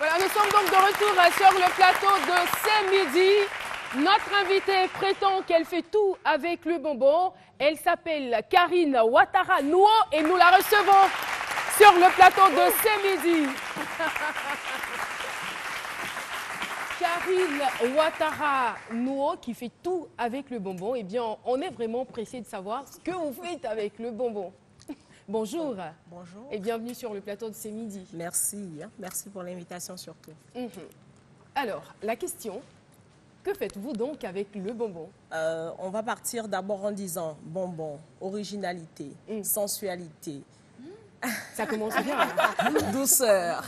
Voilà, nous sommes donc de retour sur le plateau de C'est Midi. Notre invitée prétend qu'elle fait tout avec le bonbon. Elle s'appelle Karine Ouattara Nouo et nous la recevons sur le plateau de C'est Midi. Karine Ouattara Nouo qui fait tout avec le bonbon. Eh bien, on est vraiment pressé de savoir ce que vous faites avec le bonbon. Bonjour. Bonjour. Et bienvenue sur le plateau de C'est Midi. Merci, merci pour l'invitation surtout. Alors, la question, que faites-vous donc avec le bonbon? On va partir d'abord en disant bonbon, originalité, sensualité. Ça commence bien. Douceur,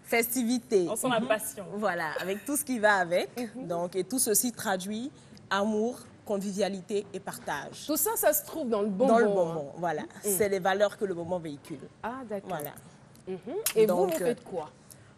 festivité. On sent la passion. Voilà, avec tout ce qui va avec. Donc, et tout ceci traduit amour, convivialité et partage. Tout ça, ça se trouve dans le bonbon. Dans le bonbon, voilà. C'est les valeurs que le bonbon véhicule. Ah, d'accord. Voilà. Et Donc, vous faites quoi?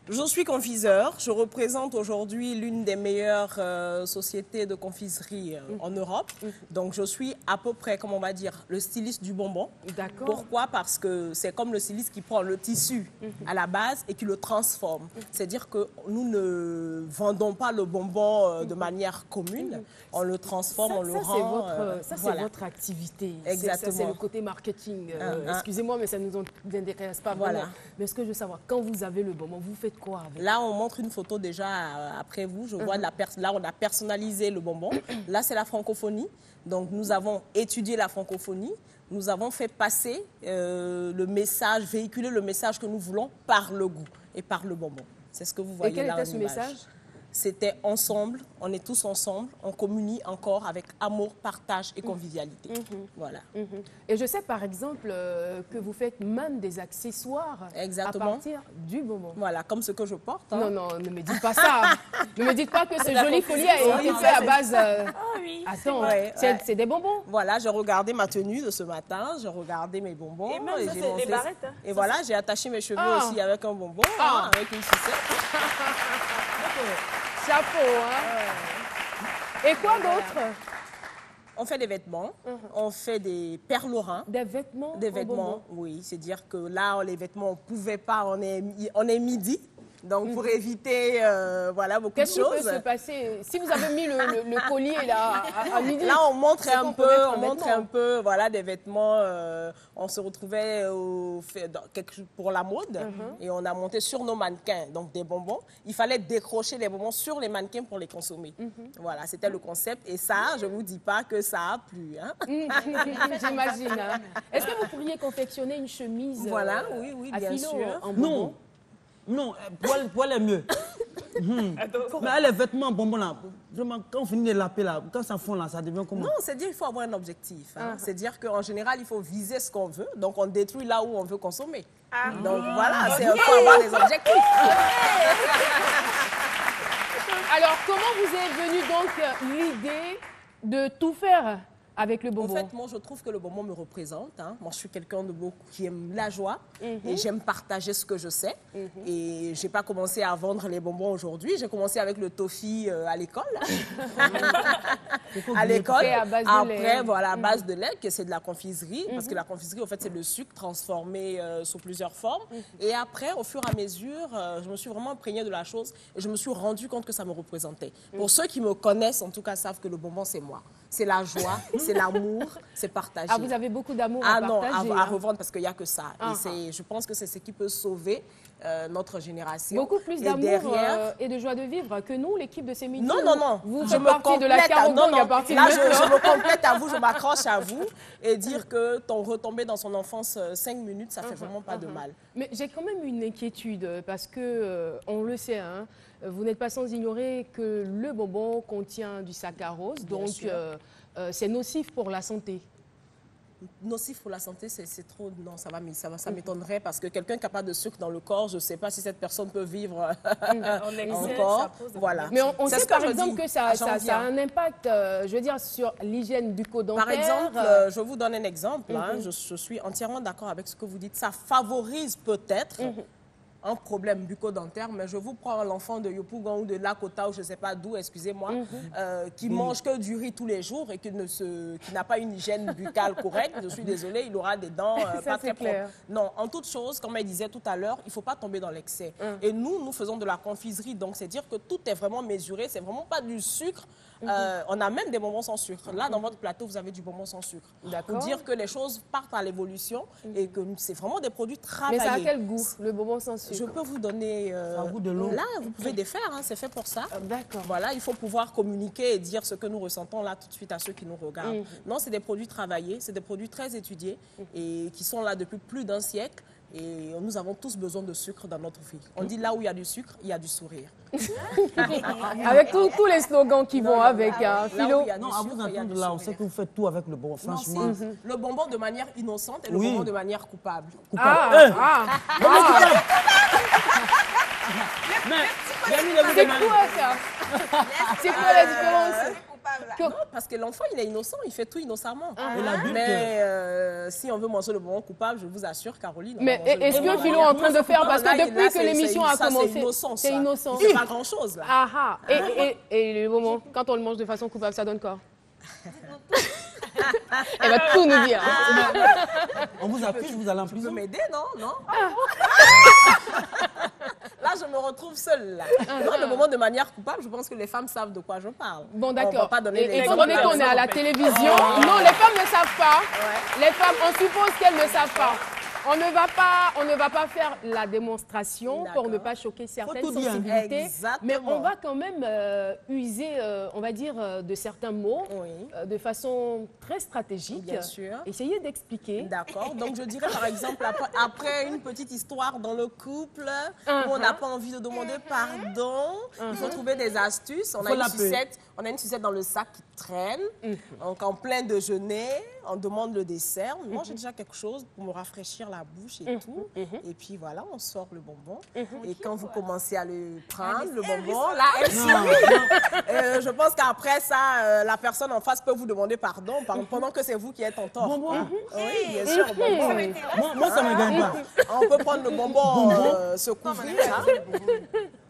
Je suis confiseur. Je représente aujourd'hui l'une des meilleures sociétés de confiserie en Europe. Donc, je suis à peu près, comme on va dire, le styliste du bonbon. D'accord. Pourquoi? Parce que c'est comme le styliste qui prend le tissu à la base et qui le transforme. C'est-à-dire que nous ne vendons pas le bonbon de manière commune. On le transforme, on le rend. Ça, c'est voilà. votre activité. Exactement. C'est le côté marketing. Excusez-moi, mais ça ne nous intéresse pas vraiment. Voilà. Mais ce que je veux savoir, quand vous avez le bonbon, vous faites quoi avec? Là, on montre une photo déjà après vous. Je vois là, on a personnalisé le bonbon. Là, c'est la francophonie. Donc, nous avons étudié la francophonie. Nous avons fait passer le message, véhiculer le message que nous voulons par le goût et par le bonbon. C'est ce que vous voyez Et quel là en était ce image. message? C'était ensemble, on est tous ensemble, on communie encore avec amour, partage et convivialité. Voilà. Et je sais par exemple que vous faites même des accessoires Exactement. à partir du bonbon. Voilà, comme ce que je porte. hein. Non, non, ne me dites pas ça. Ne me dites pas que ce joli collier a été fait à base... oui. Attends, vrai, c'est des bonbons? Voilà, j'ai regardé ma tenue de ce matin, j'ai regardé mes bonbons. Et même ça, j'ai c'est monté- des barrettes, hein. Et voilà, j'ai attaché mes cheveux aussi avec un bonbon, avec une sucette. Chapeau, hein? Et quoi d'autre? On fait des vêtements, on fait des perlorins. Des vêtements? Des en vêtements, bonbons. oui. C'est-dire que là, les vêtements, on ne pouvait pas, on est midi. Donc, pour éviter voilà, beaucoup de Qu'est-ce qui peut choses. se passer si vous avez mis le collier là à midi? Là, on montrait c'est un qu'on peu, peut mettre un on montrait vêtement. un peu, voilà, des vêtements. On se retrouvait pour la mode et on a monté sur nos mannequins, donc des bonbons. Il fallait décrocher les bonbons sur les mannequins pour les consommer. Voilà, c'était le concept. Et ça, je ne vous dis pas que ça a plu. Hein. J'imagine. Hein. Est-ce que vous pourriez confectionner une chemise Voilà, oui, à bien filo sûr. en bonbon? Non, non, poil est mieux. Mais les vêtements bonbons là, vraiment, quand on finit de laper là, quand ça fond là, ça devient comment? Non, c'est dire qu'il faut avoir un objectif. Hein. C'est dire qu'en général, il faut viser ce qu'on veut. Donc, on détruit là où on veut consommer. Donc, voilà, il faut avoir des objectifs. Alors, comment vous est venue donc l'idée de tout faire avec le En bonbon? fait, moi, je trouve que le bonbon me représente. Hein. Moi, je suis quelqu'un de beaucoup qui aime la joie et j'aime partager ce que je sais. Et je n'ai pas commencé à vendre les bonbons aujourd'hui. J'ai commencé avec le toffee à l'école. À l'école. Fait à base de lait. Après, voilà, à base de lait, que c'est de la confiserie. Parce que la confiserie, en fait, c'est le sucre transformé sous plusieurs formes. Et après, au fur et à mesure, je me suis vraiment imprégnée de la chose et je me suis rendu compte que ça me représentait. Pour ceux qui me connaissent, en tout cas, savent que le bonbon, c'est moi. C'est la joie, c'est l'amour, c'est partager. Ah, vous avez beaucoup d'amour Ah à non, partager. à hein. revendre parce qu'il n'y a que ça. Et je pense que c'est ce qui peut sauver notre génération. Beaucoup plus Et d'amour derrière... et de joie de vivre que nous, l'équipe de ces midis. Non, non, non. Vous Je faites me partie de la complète à- Carambang non, à non. partir Là, de je maintenant. me complète à vous, je m'accroche à vous et dire que ton retombé dans son enfance 5 minutes, ça fait vraiment pas de mal. Mais j'ai quand même une inquiétude parce que, on le sait, hein, vous n'êtes pas sans ignorer que le bonbon contient du saccharose, donc sûr. c'est nocif pour la santé. Nocif pour la santé, c'est trop... Non, ça m'étonnerait parce que quelqu'un qui n'a pas de sucre dans le corps, je ne sais pas si cette personne peut vivre On excès, encore. ça pose des Voilà. Mais on C'est sait ce par je exemple dis. que ça J'en a viens. un impact, je veux dire, sur l'hygiène bucco-dentaire. Par exemple, je vous donne un exemple. Hein, je suis entièrement d'accord avec ce que vous dites. Ça favorise peut-être un problème bucco-dentaire, mais je vous prends l'enfant de Yopougon ou de Lakota ou je ne sais pas d'où, excusez-moi, qui mange que du riz tous les jours et qui n'a pas une hygiène buccale correcte, je suis désolée, il aura des dents pas très propres. Non, en toute chose, comme elle disait tout à l'heure, il ne faut pas tomber dans l'excès. Et nous faisons de la confiserie, donc c'est dire que tout est vraiment mesuré, c'est vraiment pas du sucre. On a même des bonbons sans sucre. Là, dans votre plateau, vous avez du bonbon sans sucre. Pour dire que les choses partent à l'évolution et que c'est vraiment des produits travaillés. Mais ça a quel goût, le bonbon sans sucre? Je peux vous donner... un goût de l'eau. Là, vous pouvez défaire, hein, c'est fait pour ça. D'accord. Voilà, il faut pouvoir communiquer et dire ce que nous ressentons là tout de suite à ceux qui nous regardent. Non, c'est des produits travaillés, c'est des produits très étudiés et qui sont là depuis plus d'un siècle. Et nous avons tous besoin de sucre dans notre vie. On dit là où il y a du sucre, il y a du sourire. Avec tous les slogans qui vont avec, Philo. Non, à vous entendre là, on sait que vous faites tout avec le bonbon, franchement. Le bonbon de manière innocente et le bonbon de manière coupable. C'est quoi ça? C'est quoi la différence? Non, parce que l'enfant, il est innocent, il fait tout innocemment. l'adulte... Mais si on veut manger le bonbon coupable, je vous assure, Caroline... Mais est-ce que Philo est en train de faire? Parce que depuis que l'émission a commencé, c'est innocent. C'est pas grand-chose, là. Ah ah. Et le bonbon, quand on le mange de façon coupable, ça donne quoi? Elle va tout nous dire. On vous accuse, vous allez en prison. Tu peux m'aider, non? Là, je me retrouve seule. Là. Non, le moment de manière coupable, je pense que les femmes savent de quoi je parle. Bon, d'accord. Et étant donné qu'on est à la télévision, non, les femmes ne savent pas. Les femmes, on suppose qu'elles ne savent pas. On ne va pas faire la démonstration pour ne pas choquer certaines sensibilités. Mais on va quand même user, on va dire, de certains mots de façon très stratégique. Bien sûr. Essayer d'expliquer. D'accord. Donc, je dirais, par exemple, après une petite histoire dans le couple où on n'a pas envie de demander pardon, il faut trouver des astuces. On a une sucette dans le sac qui traîne. Donc, en plein déjeuner, on demande le dessert. Moi, j'ai déjà quelque chose pour me rafraîchir la bouche et tout. Et puis voilà, on sort le bonbon. Et quand vous commencez à le prendre, le bonbon, là, elle sourit. Je pense qu'après ça, la personne en face peut vous demander pardon pendant que c'est vous qui êtes en tort. Bonbon? Oui, bien sûr, bonbon. Moi, ça ne me gagne pas. On peut prendre le bonbon, se couvrir.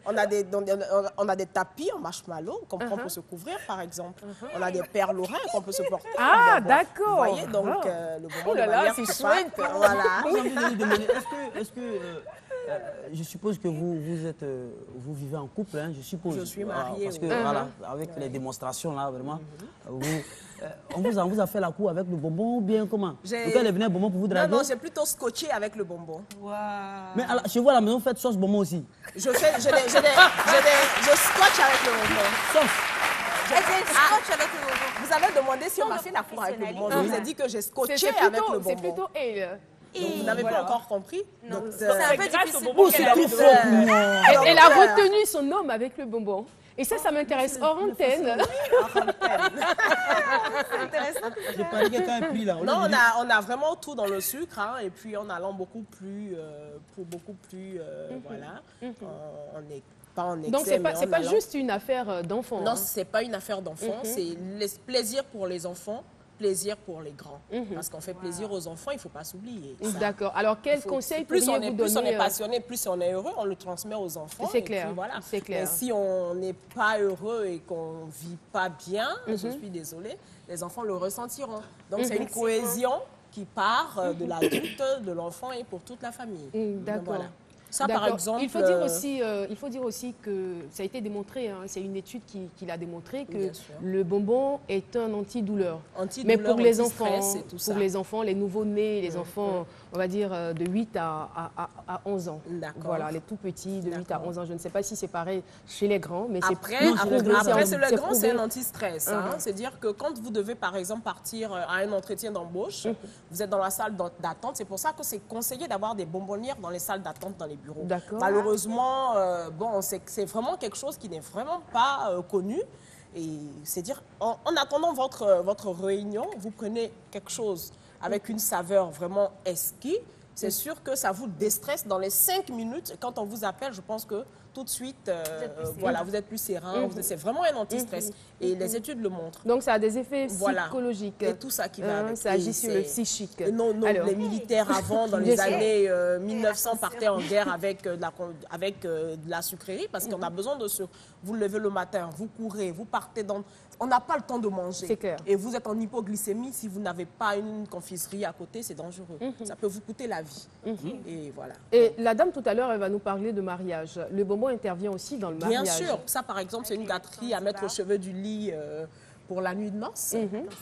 On a des tapis en marshmallow qu'on prend pour se couvrir, par exemple. On a des perles-oreilles qu'on peut se porter. Ah, d'accord. Vous voyez, donc le bonbon Oh là de là, manière c'est coupable. chouette. Voilà. J'ai envie de lui demander, est-ce que je suppose que vous vivez en couple, hein, je suppose. Je suis mariée. Parce que voilà, avec les démonstrations là, vraiment, on vous a fait la cour avec le bonbon ou bien comment? Donc elle est venue bonbon pour vous draguer? Non, j'ai plutôt scotché avec le bonbon. Wow. Mais chez vous à la maison, vous faites sauce bonbon aussi? Je scotche avec le bonbon. Scotch avec le bonbon. Vous avez demandé si on m'a fait la cour avec le bonbon. Je vous ai dit que j'ai scotché avec le bonbon. C'est plutôt elle. Donc, vous n'avez pas encore compris? Non, Donc, c'est un peu difficile. C'est très fort pour moi. Elle a retenu son homme avec le bonbon. Et ça m'intéresse hors antenne. C'est intéressant. J'ai pas dit quelqu'un est pris là. Non, on a vraiment tout dans le sucre, hein, et puis en allant beaucoup plus, voilà, on n'est pas en excès. Donc c'est pas juste une affaire d'enfant. Non, hein. c'est pas une affaire d'enfant, c'est le plaisir pour les enfants, plaisir pour les grands. Parce qu'on fait plaisir aux enfants, il ne faut pas s'oublier. D'accord. Alors quel conseil pourriez-vous donner? Plus on est passionné, plus on est heureux, on le transmet aux enfants. C'est clair. Voilà. C'est clair. Et si on n'est pas heureux et qu'on ne vit pas bien, je suis désolée, les enfants le ressentiront. Donc c'est une cohésion qui part de l'adulte, de l'enfant et pour toute la famille. D'accord. Voilà. Ça, par exemple... Il faut dire aussi que ça a été démontré, hein, c'est une étude qui l'a démontré, que le bonbon est un antidouleur. Mais pour les enfants, les nouveau-nés, les enfants, on va dire, de 8 à 11 ans. Voilà, les tout petits, de 8 à 11 ans. Je ne sais pas si c'est pareil chez les grands, mais c'est Après, le grand, c'est un anti-stress. C'est-à-dire que quand vous devez, par exemple, partir à un entretien d'embauche, vous êtes dans la salle d'attente. C'est pour ça que c'est conseillé d'avoir des bonbonnières dans les salles d'attente, dans les bureaux. Malheureusement, c'est vraiment quelque chose qui n'est vraiment pas connu. Et c'est-à-dire, en attendant votre réunion, vous prenez quelque chose avec une saveur vraiment exquise. C'est sûr que ça vous déstresse dans les 5 minutes. Quand on vous appelle, je pense que tout de suite, voilà, vous êtes plus serein. C'est vraiment un anti-stress. Et les études le montrent. Donc, ça a des effets Voilà. psychologiques. Et tout ça qui va avec. Ça agit sur le psychique. Non, Alors. les militaires avant, dans les années 1900, partaient en guerre avec de la sucrerie parce qu'on a besoin de sucre. Vous levez le matin, vous courez, vous partez dans... On n'a pas le temps de manger. C'est clair. Et vous êtes en hypoglycémie. Si vous n'avez pas une confiserie à côté, c'est dangereux. Ça peut vous coûter la vie. Et voilà. Et la dame, tout à l'heure, elle va nous parler de mariage. Le bonbon intervient aussi dans le mariage. Bien sûr. Ça, par exemple, c'est une gâterie à mettre au chevet du lit pour la nuit de noces.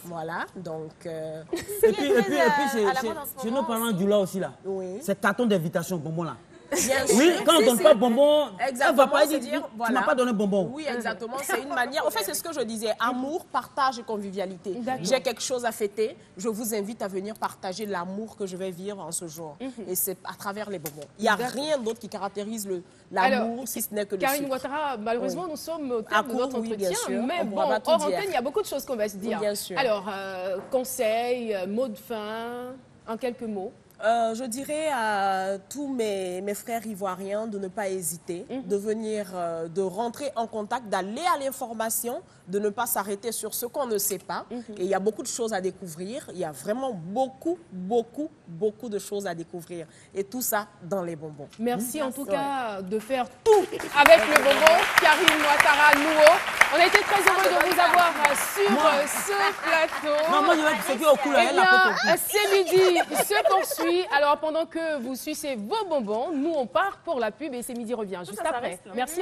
Voilà. Donc... Et puis, chez nos parents du là aussi, là. Oui. C'est carton d'invitation, bonbon là. Bien sûr. Oui, quand on ne donne pas bonbon, elle va pas dire, tu voilà. m'as pas donné bonbon. Oui, exactement. C'est une manière. En fait, c'est ce que je disais. Amour, partage et convivialité. J'ai quelque chose à fêter. Je vous invite à venir partager l'amour que je vais vivre en ce jour. Et c'est à travers les bonbons. Il n'y a rien d'autre qui caractérise l'amour, si ce n'est que le Karine sucre. Ouattara, malheureusement, nous sommes au terme de notre oui, bien entretien. sûr. Mais On bon, pourra pas hors tout dire. antenne, il y a beaucoup de choses qu'on va se dire. Bien sûr. Alors, conseils, mots de fin, en quelques mots. Je dirais à tous mes frères ivoiriens de ne pas hésiter, de venir, de rentrer en contact, d'aller à l'information, de ne pas s'arrêter sur ce qu'on ne sait pas. Et il y a beaucoup de choses à découvrir. Il y a vraiment beaucoup de choses à découvrir. Et tout ça dans les bonbons. Merci en tout cas de faire tout avec le bonbon. Karine Ouattara Nouo. On a été très heureux de vous avoir sur ce plateau. Non, moi je vais ce qui est au cou là, Eh elle la photo. bien, c'est midi se poursuit. Alors, pendant que vous sucez vos bonbons, nous, on part pour la pub et c'est midi revient juste après. Merci.